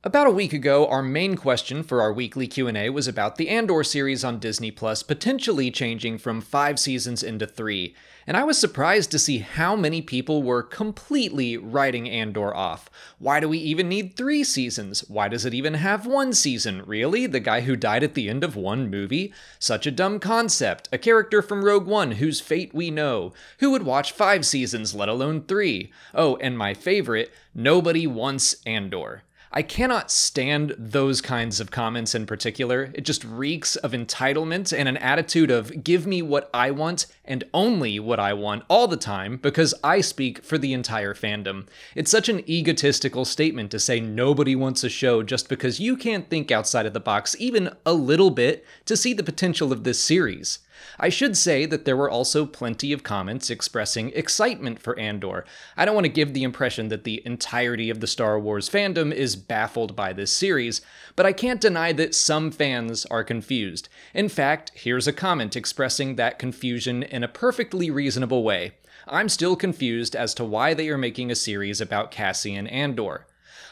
About a week ago, our main question for our weekly Q&A was about the Andor series on Disney Plus potentially changing from 5 seasons into 3, and I was surprised to see how many people were completely writing Andor off. Why do we even need 3 seasons? Why does it even have 1 season? Really? The guy who died at the end of 1 movie? Such a dumb concept. A character from Rogue One whose fate we know. Who would watch 5 seasons, let alone 3? Oh, and my favorite, nobody wants Andor. I cannot stand those kinds of comments in particular. It just reeks of entitlement and an attitude of give me what I want and only what I want all the time because I speak for the entire fandom. It's such an egotistical statement to say nobody wants a show just because you can't think outside of the box even a little bit to see the potential of this series. I should say that there were also plenty of comments expressing excitement for Andor. I don't want to give the impression that the entirety of the Star Wars fandom is baffled by this series, but I can't deny that some fans are confused. In fact, here's a comment expressing that confusion in a perfectly reasonable way. I'm still confused as to why they are making a series about Cassian Andor.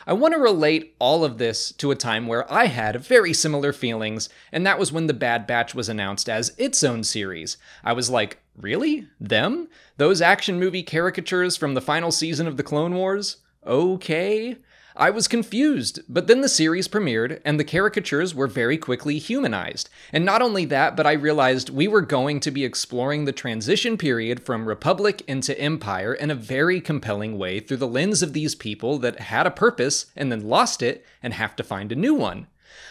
I want to relate all of this to a time where I had very similar feelings, and that was when The Bad Batch was announced as its own series. I was like, really? Them? Those action movie caricatures from the final season of The Clone Wars? Okay. I was confused, but then the series premiered, and the caricatures were very quickly humanized. And not only that, but I realized we were going to be exploring the transition period from Republic into Empire in a very compelling way through the lens of these people that had a purpose and then lost it and have to find a new one.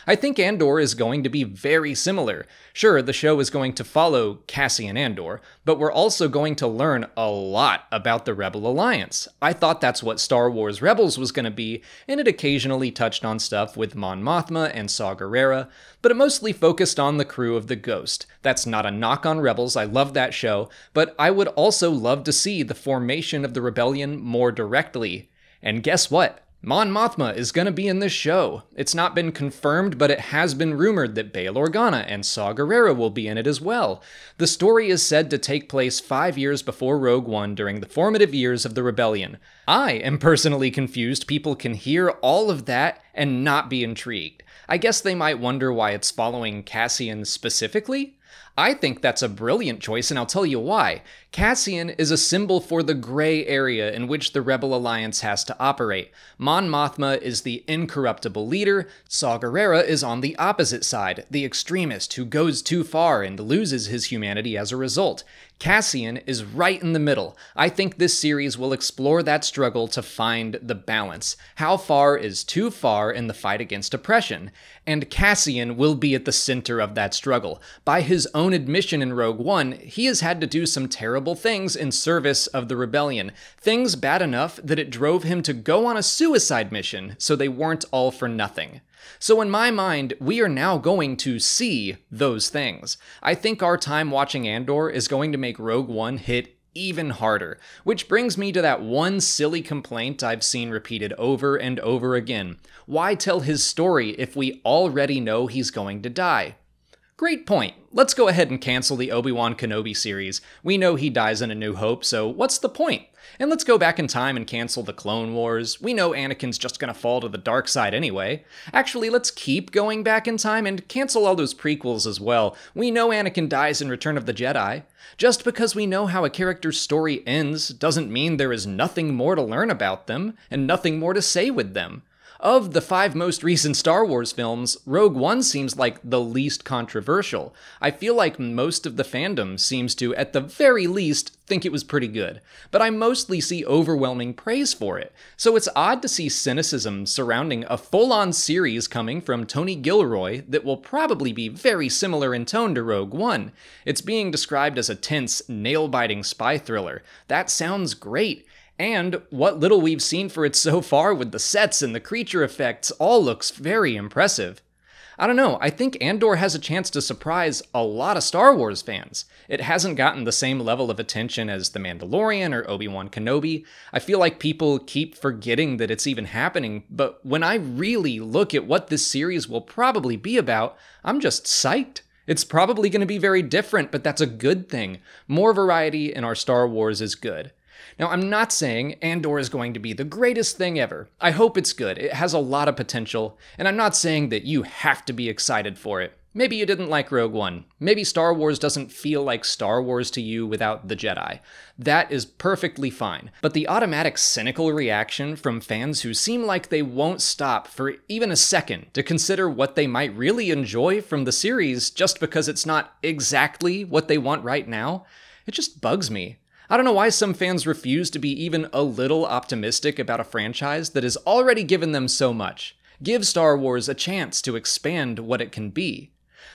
I think Andor is going to be very similar. Sure, the show is going to follow Cassian Andor, but we're also going to learn a lot about the Rebel Alliance. I thought that's what Star Wars Rebels was going to be, and it occasionally touched on stuff with Mon Mothma and Saw Gerrera, but it mostly focused on the crew of the Ghost. That's not a knock on Rebels, I love that show, but I would also love to see the formation of the rebellion more directly. And guess what? Mon Mothma is going to be in this show. It's not been confirmed, but it has been rumored that Bail Organa and Saw Gerrera will be in it as well. The story is said to take place 5 years before Rogue One during the formative years of the rebellion. I am personally confused people can hear all of that and not be intrigued. I guess they might wonder why it's following Cassian specifically? I think that's a brilliant choice, and I'll tell you why. Cassian is a symbol for the gray area in which the Rebel Alliance has to operate. Mon Mothma is the incorruptible leader. Saw Gerrera is on the opposite side, the extremist who goes too far and loses his humanity as a result. Cassian is right in the middle. I think this series will explore that struggle to find the balance. How far is too far in the fight against oppression? And Cassian will be at the center of that struggle. By his own admission in Rogue One, he has had to do some terrible things in service of the rebellion. Things bad enough that it drove him to go on a suicide mission, so they weren't all for nothing. So in my mind, we are now going to see those things. I think our time watching Andor is going to make Rogue One hit even harder, which brings me to that one silly complaint I've seen repeated over and over again. Why tell his story if we already know he's going to die? Great point. Let's go ahead and cancel the Obi-Wan Kenobi series. We know he dies in A New Hope, so what's the point? And let's go back in time and cancel the Clone Wars. We know Anakin's just gonna fall to the dark side anyway. Actually, let's keep going back in time and cancel all those prequels as well. We know Anakin dies in Return of the Jedi. Just because we know how a character's story ends doesn't mean there is nothing more to learn about them and nothing more to say with them. Of the 5 most recent Star Wars films, Rogue One seems like the least controversial. I feel like most of the fandom seems to, at the very least, think it was pretty good, but I mostly see overwhelming praise for it. So it's odd to see cynicism surrounding a full-on series coming from Tony Gilroy that will probably be very similar in tone to Rogue One. It's being described as a tense, nail-biting spy thriller. That sounds great. And what little we've seen for it so far with the sets and the creature effects all looks very impressive. I don't know, I think Andor has a chance to surprise a lot of Star Wars fans. It hasn't gotten the same level of attention as The Mandalorian or Obi-Wan Kenobi. I feel like people keep forgetting that it's even happening, but when I really look at what this series will probably be about, I'm just psyched. It's probably going to be very different, but that's a good thing. More variety in our Star Wars is good. Now, I'm not saying Andor is going to be the greatest thing ever. I hope it's good. It has a lot of potential, and I'm not saying that you have to be excited for it. Maybe you didn't like Rogue One. Maybe Star Wars doesn't feel like Star Wars to you without the Jedi. That is perfectly fine. But the automatic cynical reaction from fans who seem like they won't stop for even a second to consider what they might really enjoy from the series just because it's not exactly what they want right now, it just bugs me. I don't know why some fans refuse to be even a little optimistic about a franchise that has already given them so much. Give Star Wars a chance to expand what it can be.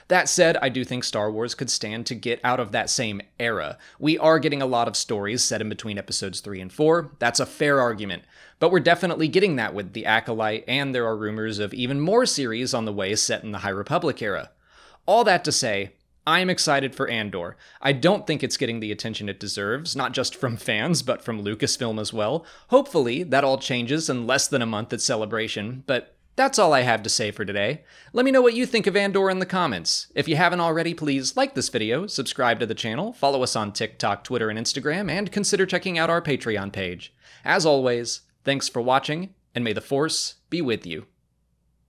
That said, I do think Star Wars could stand to get out of that same era. We are getting a lot of stories set in between episodes 3 and 4. That's a fair argument. But we're definitely getting that with The Acolyte, and there are rumors of even more series on the way set in the High Republic era. All that to say, I'm excited for Andor. I don't think it's getting the attention it deserves, not just from fans, but from Lucasfilm as well. Hopefully, that all changes in less than a month at Celebration, but that's all I have to say for today. Let me know what you think of Andor in the comments. If you haven't already, please like this video, subscribe to the channel, follow us on TikTok, Twitter, and Instagram, and consider checking out our Patreon page. As always, thanks for watching, and may the Force be with you.